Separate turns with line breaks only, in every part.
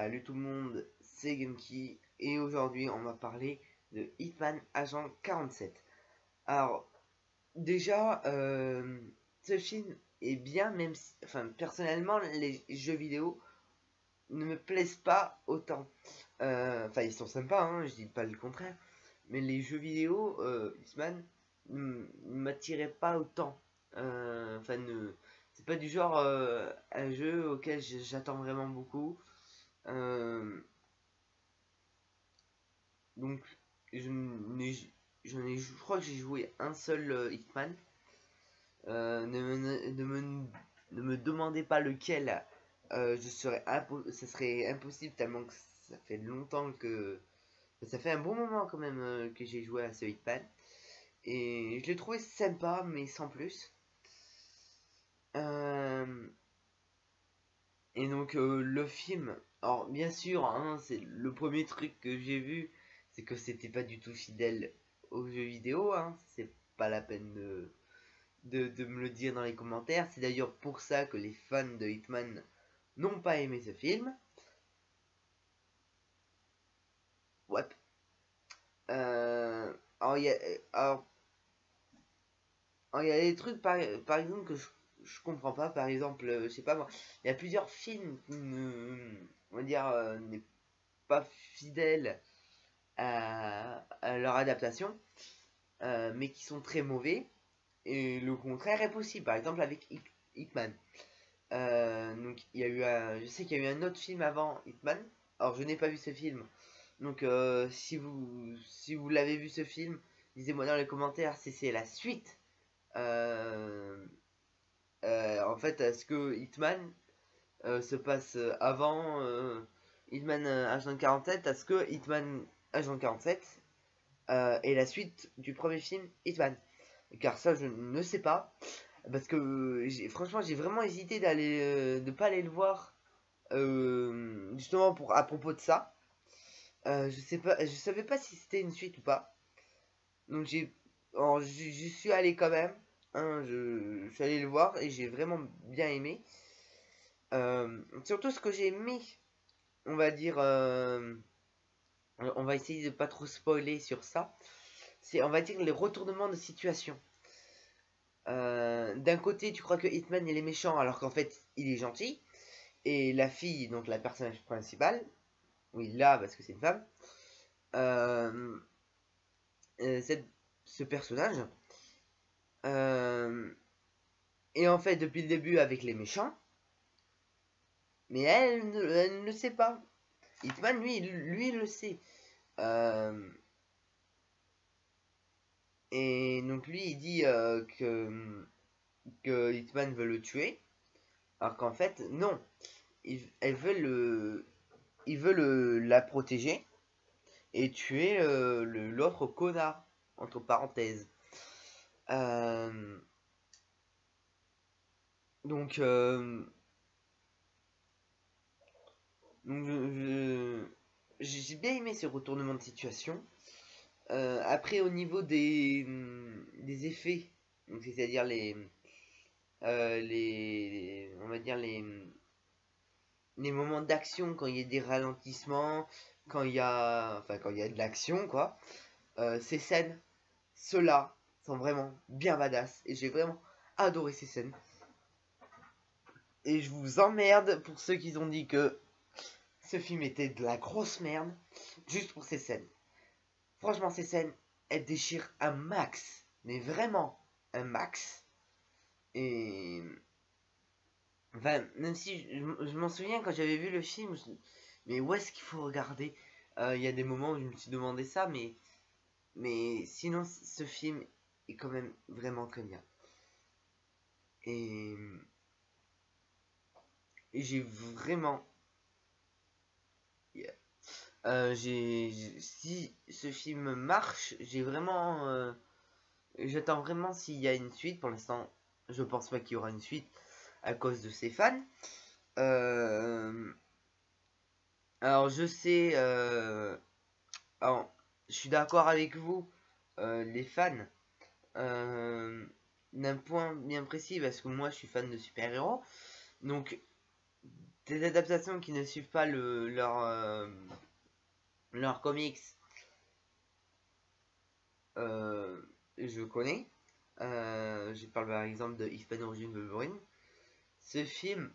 Salut tout le monde, c'est Genki et aujourd'hui on va parler de Hitman Agent 47. Alors déjà, ce film est bien même si, enfin personnellement les jeux vidéo ne me plaisent pas autant. Enfin ils sont sympas, hein, je dis pas le contraire, mais les jeux vidéo, Hitman ne m'attirait pas autant. Enfin c'est pas du genre un jeu auquel j'attends vraiment beaucoup. Euh, donc, je, je crois que j'ai joué un seul Hitman. Ne me demandez pas lequel. Ce serait impossible tellement que ça fait longtemps que. Ça fait un bon moment quand même que j'ai joué à ce Hitman. Et je l'ai trouvé sympa, mais sans plus. Euh, et donc, le film. Alors, bien sûr, hein, c'est le premier truc que j'ai vu, c'est que c'était pas du tout fidèle aux jeux vidéo. Hein. C'est pas la peine de me le dire dans les commentaires. C'est d'ailleurs pour ça que les fans de Hitman n'ont pas aimé ce film. Ouais. Alors, il y a des trucs, par exemple, que je comprends pas. Par exemple, je sais pas moi, il y a plusieurs films qui on va dire, n'est pas fidèles à leur adaptation, mais qui sont très mauvais. Et le contraire est possible. Par exemple, avec Hitman. Donc, je sais qu'il y a eu un autre film avant Hitman. Alors, je n'ai pas vu ce film. Donc, si vous l'avez vu ce film, dites-moi dans les commentaires si c'est la suite. En fait, est-ce que Hitman se passe avant Hitman Agent 47? Est-ce que Hitman Agent 47 est la suite du premier film Hitman? Car ça, je ne sais pas. Parce que franchement, j'ai vraiment hésité de pas aller le voir. Justement à propos de ça. Je savais pas si c'était une suite ou pas. Donc j'y suis allé quand même. Hein, je suis allé le voir et j'ai vraiment bien aimé. Surtout ce que j'ai aimé, on va dire, on va essayer de pas trop spoiler sur ça. C'est, on va dire, les retournements de situation. D'un côté, tu crois que Hitman il est méchant alors qu'en fait il est gentil. Et la fille, donc la personnage principale, oui là parce que c'est une femme, euh, cette, ce personnage euh, est en fait depuis le début avec les méchants, mais elle ne le sait pas. Hitman lui il le sait. Euh, et donc lui il dit que Hitman veut le tuer, alors qu'en fait non, elle veut il veut la protéger et tuer l'autre connard, entre parenthèses. Euh, donc, donc j'ai bien aimé ce retournement de situation. Après, au niveau des effets, c'est-à-dire on va dire les moments d'action quand il y a des ralentissements, quand il y a de l'action, quoi. Ces scènes, ceux-là, sont vraiment bien badass et j'ai vraiment adoré ces scènes. Et je vous emmerde pour ceux qui ont dit que ce film était de la grosse merde juste pour ces scènes. Franchement, ces scènes, elles déchirent un max, mais vraiment un max. Et enfin, même si je m'en souviens quand j'avais vu le film, mais où est-ce qu'il faut regarder? Il y a des moments où je me suis demandé ça, mais sinon, ce film est quand même vraiment très bien. Et, et j'ai vraiment. Si ce film marche, j'attends vraiment s'il y a une suite. Pour l'instant, je pense pas qu'il y aura une suite à cause de ses fans. Euh, alors, je sais. Alors, je suis d'accord avec vous, les fans, euh, d'un point bien précis, parce que moi je suis fan de super-héros. Donc, des adaptations qui ne suivent pas leur comics, je connais. Je parle par exemple de X-Men Origins Wolverine. Ce film,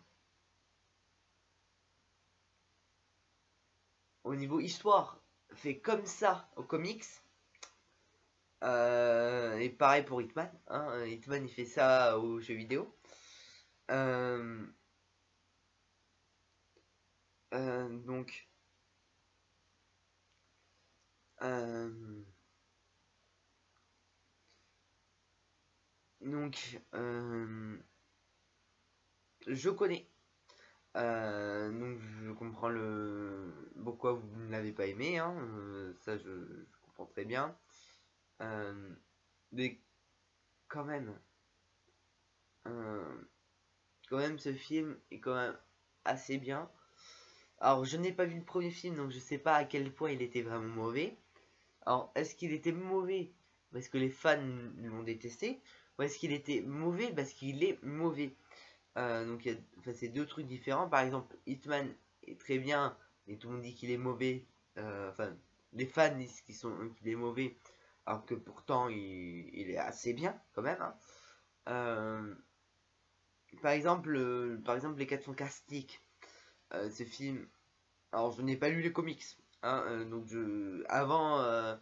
au niveau histoire, fait comme ça aux comics. Et pareil pour Hitman. Hein. Hitman, il fait ça aux jeux vidéo. Euh, donc, euh, je connais. Donc, je comprends pourquoi vous ne l'avez pas aimé. Hein. Ça, je comprends très bien. Mais quand même, euh, ce film est quand même assez bien. Alors, je n'ai pas vu le premier film, donc je sais pas à quel point il était vraiment mauvais. Alors, est-ce qu'il était mauvais parce que les fans l'ont détesté, ou est-ce qu'il était mauvais parce qu'il est mauvais? Donc, c'est deux trucs différents. Par exemple, Hitman est très bien, et tout le monde dit qu'il est mauvais. Enfin, les fans disent qu'il est mauvais, alors que pourtant il est assez bien quand même. Hein. Euh, par exemple, Les 4 Fantastiques, ce film. Alors, je n'ai pas lu les comics, hein, donc avant euh,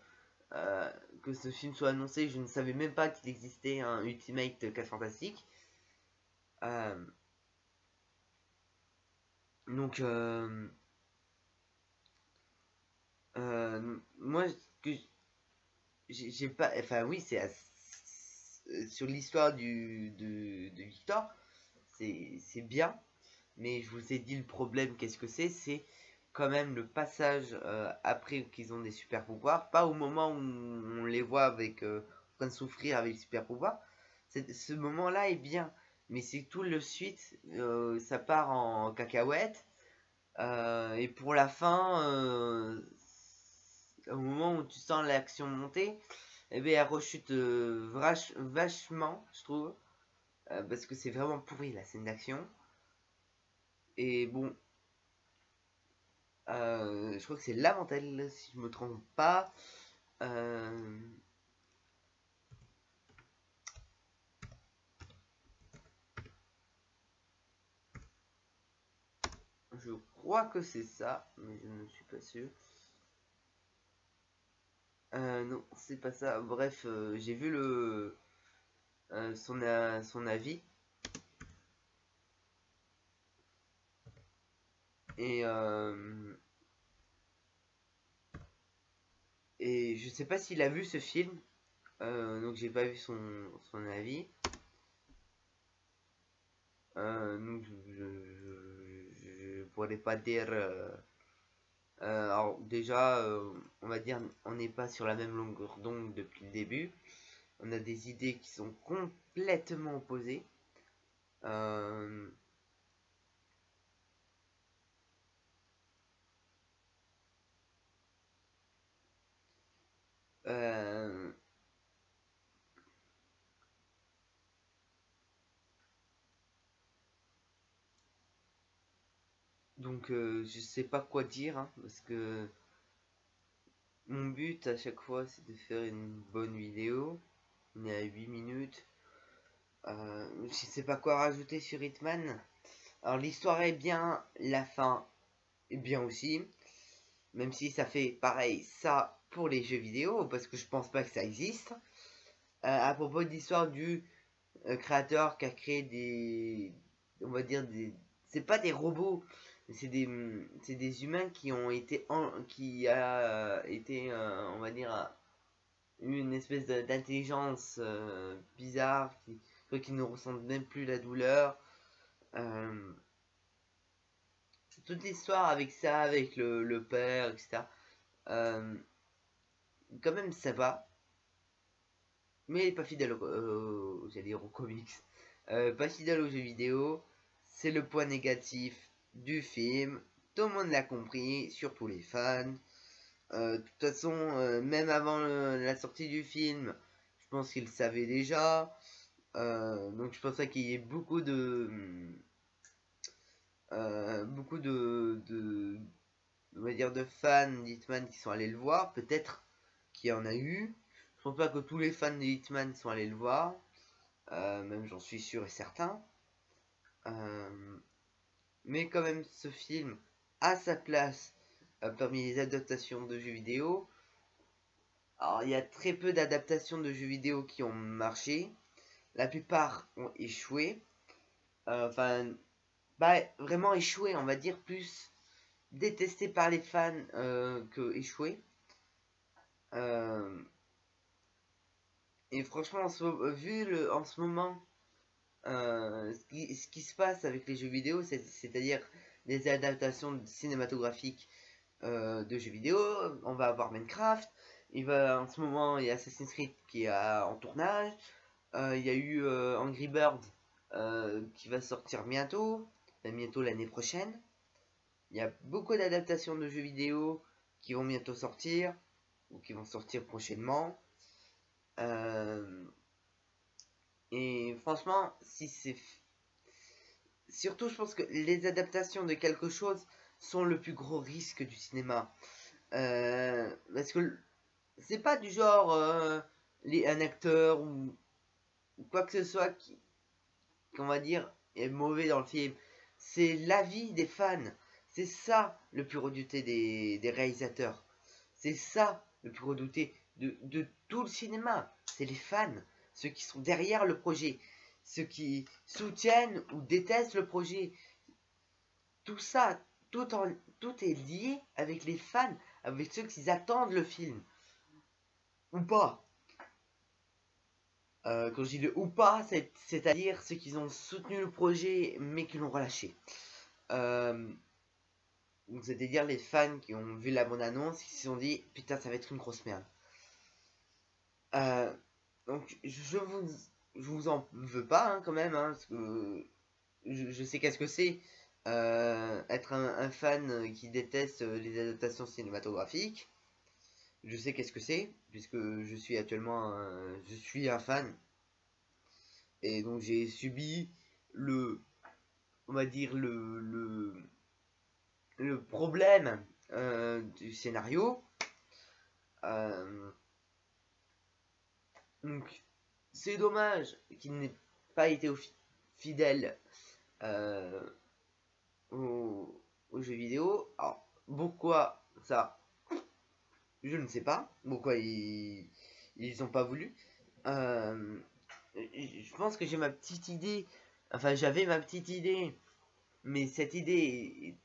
que ce film soit annoncé, je ne savais même pas qu'il existait un Ultimate 4 Fantastiques. Euh, donc, moi, que j'ai pas. Enfin, oui, sur l'histoire de Victor, c'est bien, mais je vous ai dit le problème, qu'est-ce que c'est quand même le passage après qu'ils ont des super pouvoirs, pas au moment où on les voit avec en train de souffrir avec les super pouvoirs. Ce moment-là est bien, mais c'est tout le suite, ça part en cacahuète. Et pour la fin, au moment où tu sens l'action monter, eh bien, elle rechute vachement, je trouve, parce que c'est vraiment pourri la scène d'action. Et bon, je crois que c'est Lamantel, si je me trompe pas. Euh, je crois que c'est ça, mais je ne suis pas sûr. Non, c'est pas ça. Bref, j'ai vu son avis. Et, et je sais pas s'il a vu ce film. Donc j'ai pas vu son avis. Donc je pourrais pas dire. Alors déjà, on va dire, on n'est pas sur la même longueur d'onde depuis le début. On a des idées qui sont complètement opposées. Euh, euh, donc je sais pas quoi dire, hein, parce que mon but à chaque fois c'est de faire une bonne vidéo. On est à 8 minutes. Je sais pas quoi rajouter sur Hitman. Alors l'histoire est bien, la fin est bien aussi. Même si ça fait pareil ça pour les jeux vidéo, parce que je pense pas que ça existe. À propos de l'histoire du créateur qui a créé des. On va dire des. C'est pas des robots, c'est des humains qui ont été. Qui a été, on va dire, une espèce d'intelligence bizarre qui ne ressent même plus la douleur. Euh, Toute l'histoire avec ça, avec le père, etc. Euh, Quand même ça va, mais il est pas fidèle j'allais dire aux comics. Pas fidèle aux jeux vidéo. C'est le point négatif du film. Tout le monde l'a compris, surtout les fans. De toute façon, même avant la sortie du film, je pense qu'ils le savaient déjà. Donc je pense qu'il y ait beaucoup beaucoup on va dire de fans d'Hitman qui sont allés le voir, peut-être qu'il y en a eu. Je pense pas que tous les fans de Hitman sont allés le voir, même j'en suis sûr et certain. Mais quand même, ce film a sa place parmi les adaptations de jeux vidéo. Alors, il y a très peu d'adaptations de jeux vidéo qui ont marché. La plupart ont échoué. Enfin, vraiment échoué, on va dire, plus détesté par les fans que échoué. Et franchement, en ce moment, ce qui se passe avec les jeux vidéo, c'est-à-dire des adaptations cinématographiques de jeux vidéo, on va avoir Minecraft, en ce moment il y a Assassin's Creed qui est en tournage, il y a eu Angry Birds qui va sortir bientôt l'année prochaine. Il y a beaucoup d'adaptations de jeux vidéo qui vont bientôt sortir, ou qui vont sortir prochainement. Et franchement, surtout, je pense que les adaptations de quelque chose sont le plus gros risque du cinéma. Parce que c'est pas du genre un acteur ou quoi que ce soit qu'on va dire est mauvais dans le film. C'est l'avis des fans. C'est ça le plus redouté des réalisateurs. C'est ça le plus redouté de tout le cinéma. C'est les fans, ceux qui sont derrière le projet, ceux qui soutiennent ou détestent le projet. Tout ça, tout est lié avec les fans, avec ceux qui attendent le film. Ou pas. Quand je dis le ou pas, c'est-à-dire ceux qui ont soutenu le projet mais qui l'ont relâché. Donc c'est-à-dire les fans qui ont vu la bande-annonce, qui se sont dit putain ça va être une grosse merde. Donc je vous en veux pas hein, quand même, hein, parce que je sais qu'est-ce que c'est être un fan qui déteste les adaptations cinématographiques. Je sais qu'est-ce que c'est, puisque je suis actuellement je suis un fan. Et donc j'ai subi on va dire le problème du scénario. Euh, donc c'est dommage qu'il n'ait pas été fidèle euh, aux jeux vidéo. Alors pourquoi ça, je ne sais pas. Pourquoi ils ont pas voulu. Euh, je pense que j'ai ma petite idée. Enfin j'avais ma petite idée. Mais cette idée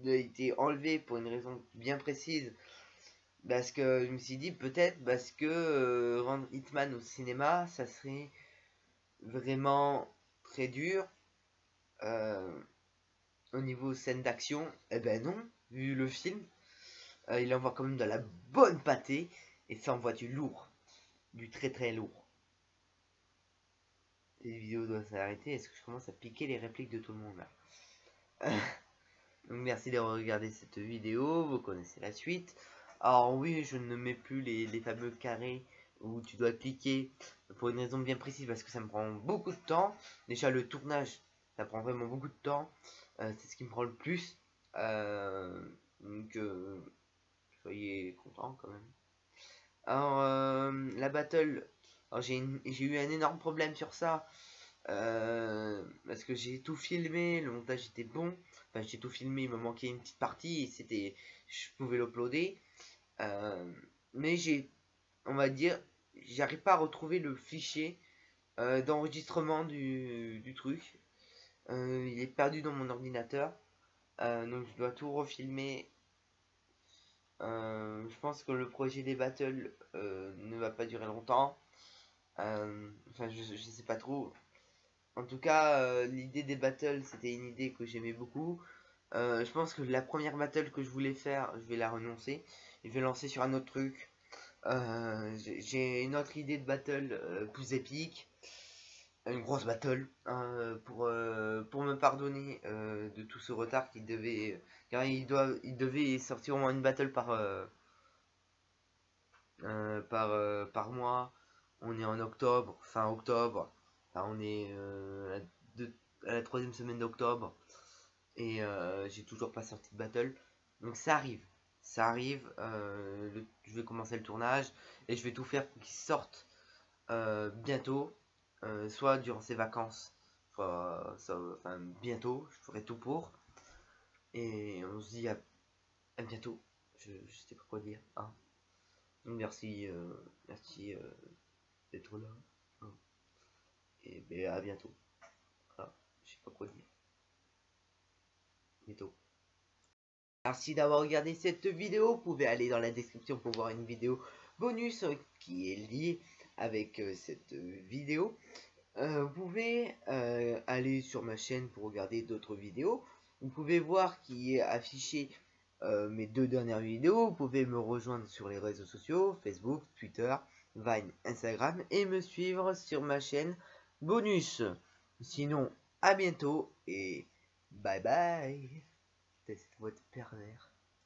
a été enlevée pour une raison bien précise. Parce que je me suis dit peut-être parce que rendre Hitman au cinéma, ça serait vraiment très dur au niveau scène d'action. Eh ben non, vu le film, il envoie quand même de la bonne pâtée et ça envoie du lourd, du très très lourd. Cette vidéo doit s'arrêter. Est-ce que je commence à piquer les répliques de tout le monde là? Donc merci d'avoir regardé cette vidéo, vous connaissez la suite. Alors oui, je ne mets plus les fameux carrés où tu dois cliquer pour une raison bien précise parce que ça me prend beaucoup de temps. Déjà le tournage, ça prend vraiment beaucoup de temps. C'est ce qui me prend le plus. Donc soyez contents quand même. Alors la battle, j'ai eu un énorme problème sur ça. Parce que j'ai tout filmé, le montage était bon. Enfin, j'ai tout filmé, il me manquait une petite partie et je pouvais l'uploader. Mais on va dire, j'arrive pas à retrouver le fichier d'enregistrement du truc. Il est perdu dans mon ordinateur. Donc je dois tout refilmer. Je pense que le projet des battles ne va pas durer longtemps. Enfin, je sais pas trop. En tout cas, l'idée des battles, c'était une idée que j'aimais beaucoup. Je pense que la première battle que je voulais faire, je vais la renoncer. Je vais lancer sur un autre truc. J'ai une autre idée de battle plus épique. Une grosse battle hein, pour me pardonner de tout ce retard qu'il devait. Car il devait sortir au moins une battle par mois. On est en octobre, fin octobre. Enfin, on est à la troisième semaine d'octobre. Et j'ai toujours pas sorti de battle. Donc ça arrive. Ça arrive. Je vais commencer le tournage. Et je vais tout faire pour qu'il sorte bientôt. Soit durant ses vacances. Enfin, bientôt. Je ferai tout pour. Et on se dit à bientôt. Je sais pas quoi dire. Hein. Merci. Merci d'être là. Hein. Et ben, à bientôt. Voilà. Je sais pas quoi dire. Bientôt. Merci d'avoir regardé cette vidéo. Vous pouvez aller dans la description pour voir une vidéo bonus qui est liée avec cette vidéo. Vous pouvez aller sur ma chaîne pour regarder d'autres vidéos. Vous pouvez voir qui est affiché mes 2 dernières vidéos. Vous pouvez me rejoindre sur les réseaux sociaux, Facebook, Twitter, Vine, Instagram et me suivre sur ma chaîne bonus. Sinon, à bientôt et bye bye. Cette voix de pervers.